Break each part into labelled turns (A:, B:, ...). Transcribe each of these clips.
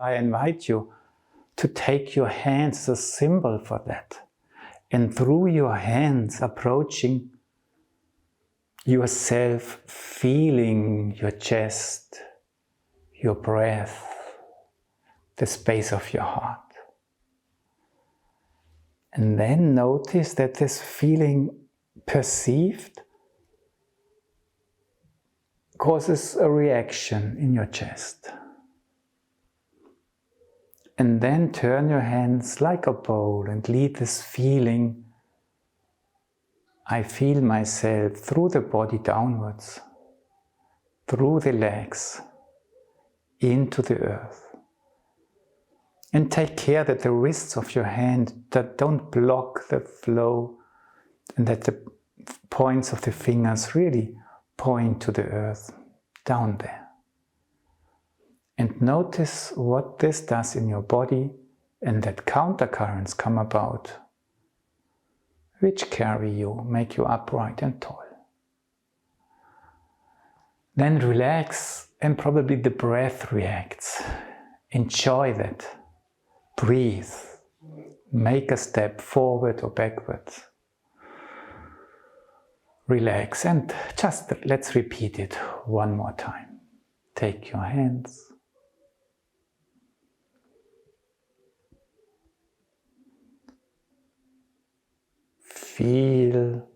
A: I invite you to take your hands as a symbol for that. And through your hands approaching yourself, feeling your chest, your breath, the space of your heart. And then notice that this feeling perceived causes a reaction in your chest. And then turn your hands like a bowl and lead this feeling, I feel myself, through the body downwards, through the legs, into the earth. And take care that the wrists of your hand that don't block the flow and that the points of the fingers really point to the earth, down there. And notice what this does in your body and that countercurrents come about, which carry you, make you upright and tall. Then relax and probably the breath reacts. Enjoy that. Breathe. Make a step forward or backwards. Relax and just let's repeat it one more time. Take your hands. Feel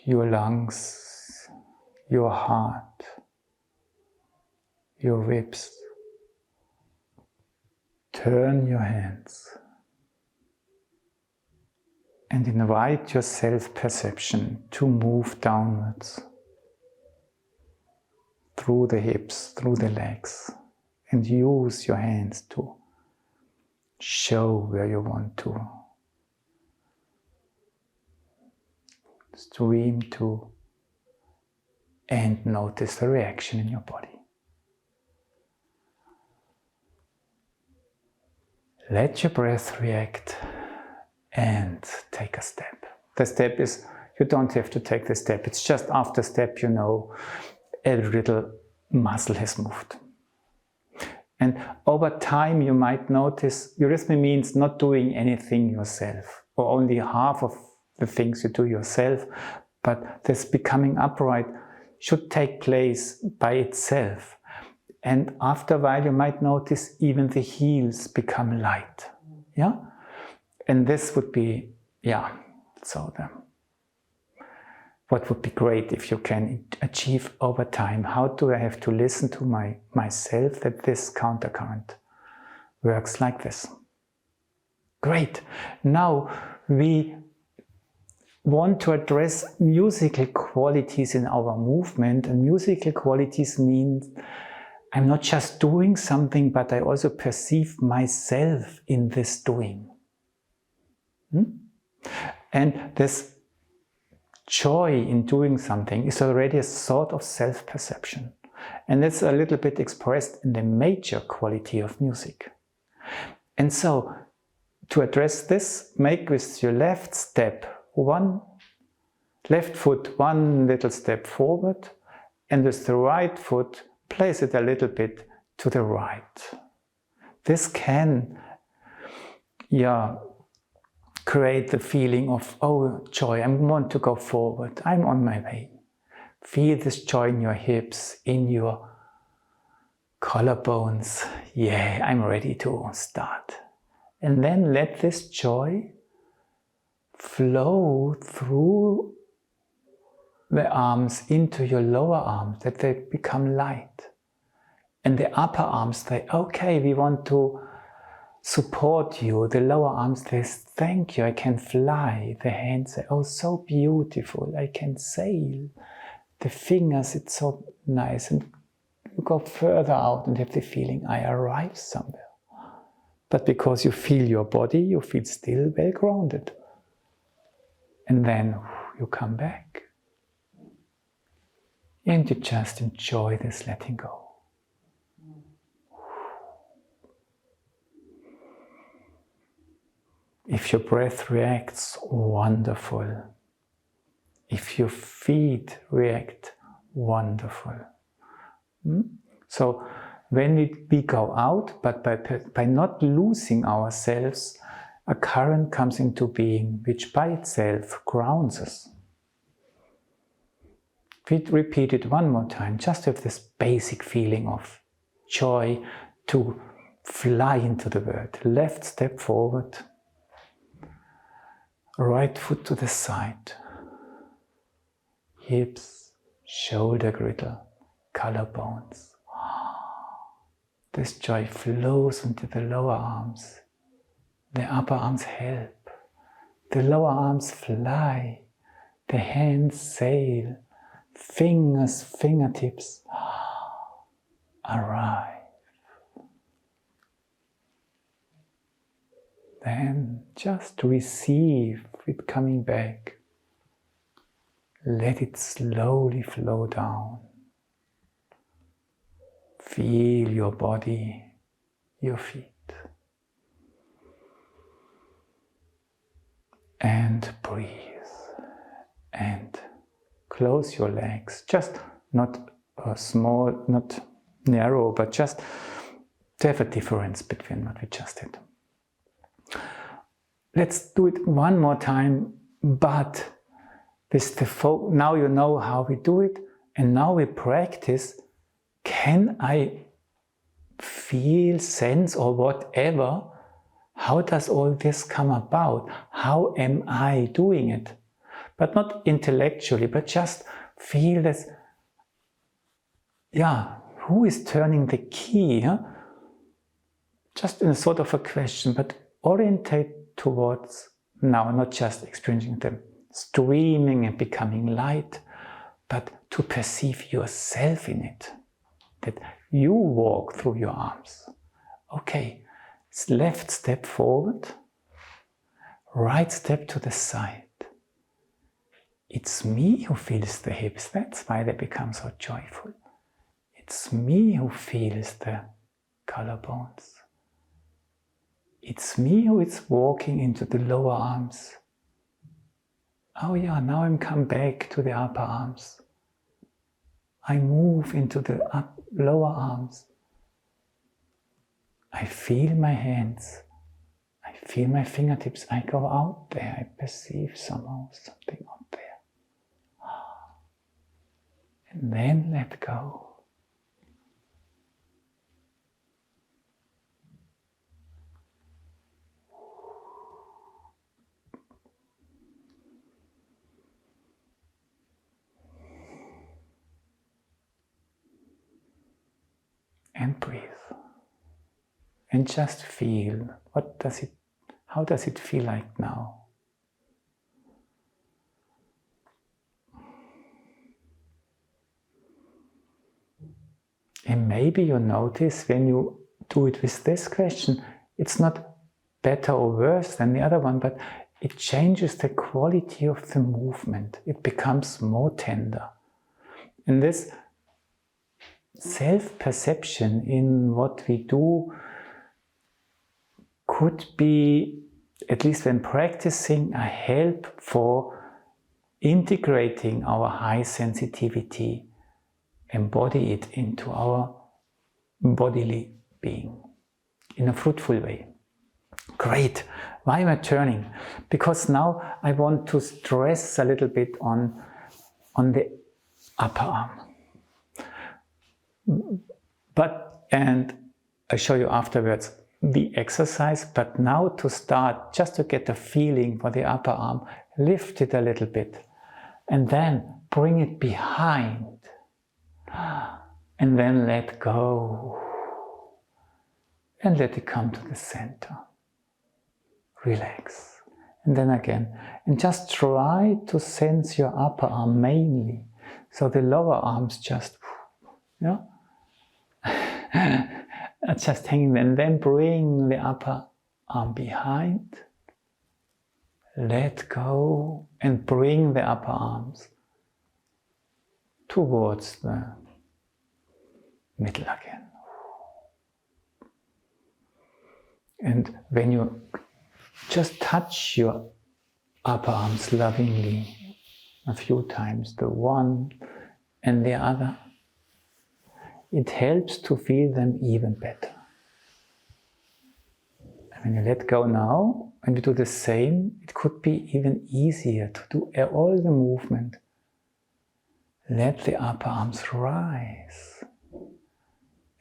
A: your lungs, your heart, your ribs. Turn your hands and invite your self-perception to move downwards through the hips, through the legs, and use your hands to show where you want to stream to, and notice the reaction in your body. Let your breath react and take a step. The step is, you don't have to take the step, it's just after step you know every little muscle has moved. And over time you might notice, eurythmy means not doing anything yourself, or only half of the things you do yourself, but this becoming upright should take place by itself. And after a while you might notice even the heels become light. Yeah? And this would be, what would be great if you can achieve over time? How do I have to listen to myself that this countercurrent works like this? Great. Now we want to address musical qualities in our movement, and musical qualities mean I'm not just doing something, but I also perceive myself in this doing. And this joy in doing something is already a sort of self-perception. And that's a little bit expressed in the major quality of music. And so, to address this, make with your left foot one little step forward, and with the right foot place it a little bit to the right. This can create the feeling of, oh, joy, I want to go forward, I'm on my way. Feel this joy in your hips, in your collarbones. Yeah, I'm ready to start. And then let this joy flow through the arms into your lower arms, that they become light. And the upper arms say, okay, we want to support you. The lower arms say, thank you, I can fly. The hands say, oh, so beautiful, I can sail. The fingers, it's so nice. And you go further out and have the feeling, I arrive somewhere. But because you feel your body, you feel still well grounded. And then you come back. And you just enjoy this letting go. If your breath reacts, wonderful. If your feet react, wonderful. So when we go out, but by not losing ourselves, a current comes into being, which by itself grounds us. We repeat it one more time, just with this basic feeling of joy to fly into the world. Left step forward, right foot to the side, hips, shoulder girdle, collarbones. This joy flows into the lower arms. The upper arms help. The lower arms fly. The hands sail. Fingers, fingertips arrive. Then just receive it coming back. Let it slowly flow down. Feel your body, your feet. And breathe. And close your legs. Just not small, not narrow, but just to have a difference between what we just did. Let's do it one more time, but with the now you know how we do it, and now we practice. Can I feel, sense, or whatever? How does all this come about? How am I doing it? But not intellectually, but just feel this, who is turning the key? Huh? Just in a sort of a question, but orientate towards now, not just experiencing them streaming and becoming light, but to perceive yourself in it. That you walk through your arms. Okay, left step forward, right step to the side. It's me who feels the hips, that's why they become so joyful. It's me who feels the collarbones. It's me who is walking into the lower arms. Oh yeah, now I'm come back to the upper arms. I move into the lower arms. I feel my hands. I feel my fingertips. I go out there. I perceive somehow something out there. And then let go. And breathe. And just feel, how does it feel like now? And maybe you notice when you do it with this question, it's not better or worse than the other one, but it changes the quality of the movement. It becomes more tender. And this self-perception in what we do could be, at least when practicing, a help for integrating our high sensitivity, embody it into our bodily being in a fruitful way. Great! Why am I turning? Because now I want to stress a little bit on the upper arm. And I'll show you afterwards the exercise, but now to start, just to get a feeling for the upper arm, lift it a little bit and then bring it behind and then let go and let it come to the center. Relax. And then again, and just try to sense your upper arm mainly. So the lower arms just, just hanging there, and then bring the upper arm behind, let go, and bring the upper arms towards the middle again. And when you just touch your upper arms lovingly a few times, the one and the other, it helps to feel them even better. And when you let go now, when you do the same, it could be even easier to do all the movement. Let the upper arms rise.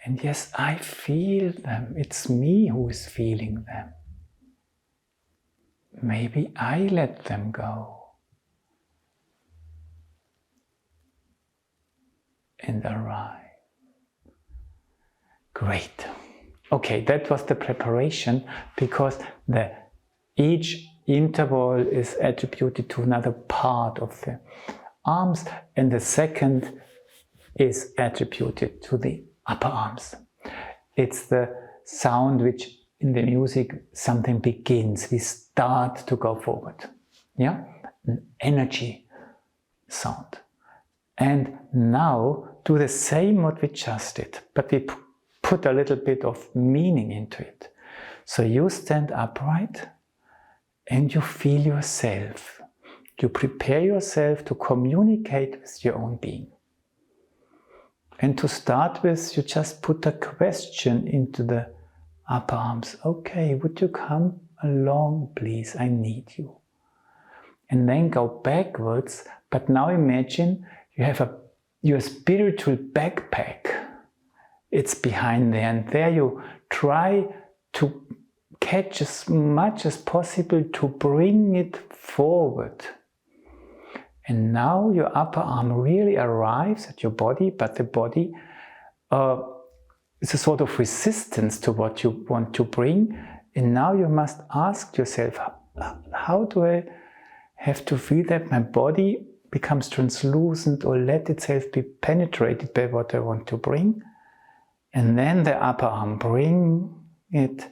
A: And yes, I feel them. It's me who is feeling them. Maybe I let them go. And arrive. Great. Okay, that was the preparation, because each interval is attributed to another part of the arms, and the second is attributed to the upper arms. It's the sound which in the music something begins, we start to go forward. Yeah? An energy sound. And now do the same what we just did, but we put a little bit of meaning into it. So you stand upright and you feel yourself. You prepare yourself to communicate with your own being. And to start with, you just put a question into the upper arms. Okay, would you come along, please? I need you. And then go backwards, but now imagine you have your spiritual backpack. It's behind there, and there you try to catch as much as possible to bring it forward. And now your upper arm really arrives at your body, but the body is a sort of resistance to what you want to bring. And now you must ask yourself, how do I have to feel that my body becomes translucent or let itself be penetrated by what I want to bring? And then the upper arm, bring it,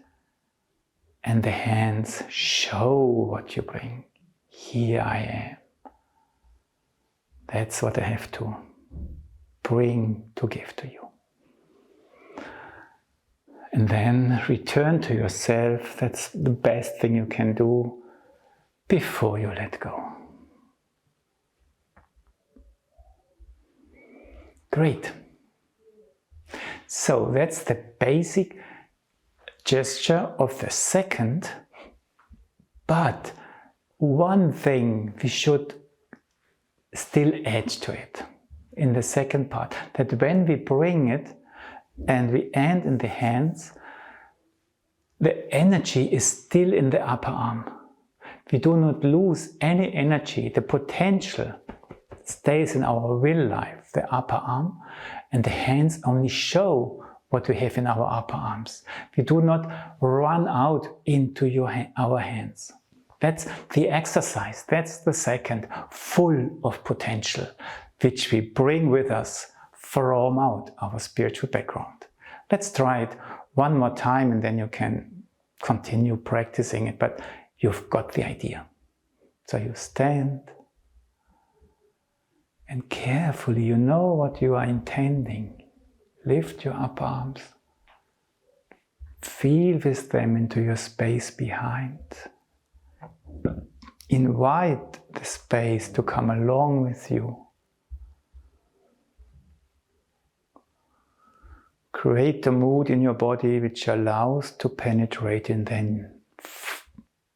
A: and the hands show what you bring. Here I am. That's what I have to bring to give to you. And then return to yourself. That's the best thing you can do before you let go. Great. So that's the basic gesture of the second. But one thing we should still add to it in the second part, that when we bring it and we end in the hands, the energy is still in the upper arm. We do not lose any energy. The potential stays in our will life, the upper arm, and the hands only show what we have in our upper arms. We do not run out into our hands. That's the exercise. That's the second, full of potential, which we bring with us from out our spiritual background. Let's try it one more time, and then you can continue practicing it, but you've got the idea. So you stand, and carefully, you know what you are intending. Lift your upper arms. Feel with them into your space behind. Invite the space to come along with you. Create a mood in your body which allows to penetrate, and then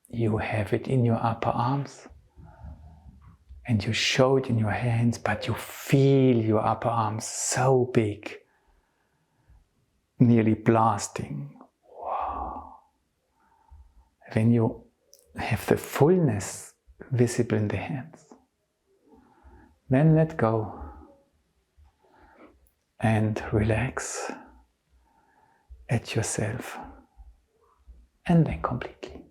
A: you have it in your upper arms. And you show it in your hands, but you feel your upper arms so big, nearly blasting. Wow. When you have the fullness visible in the hands, then let go and relax at yourself, and then completely.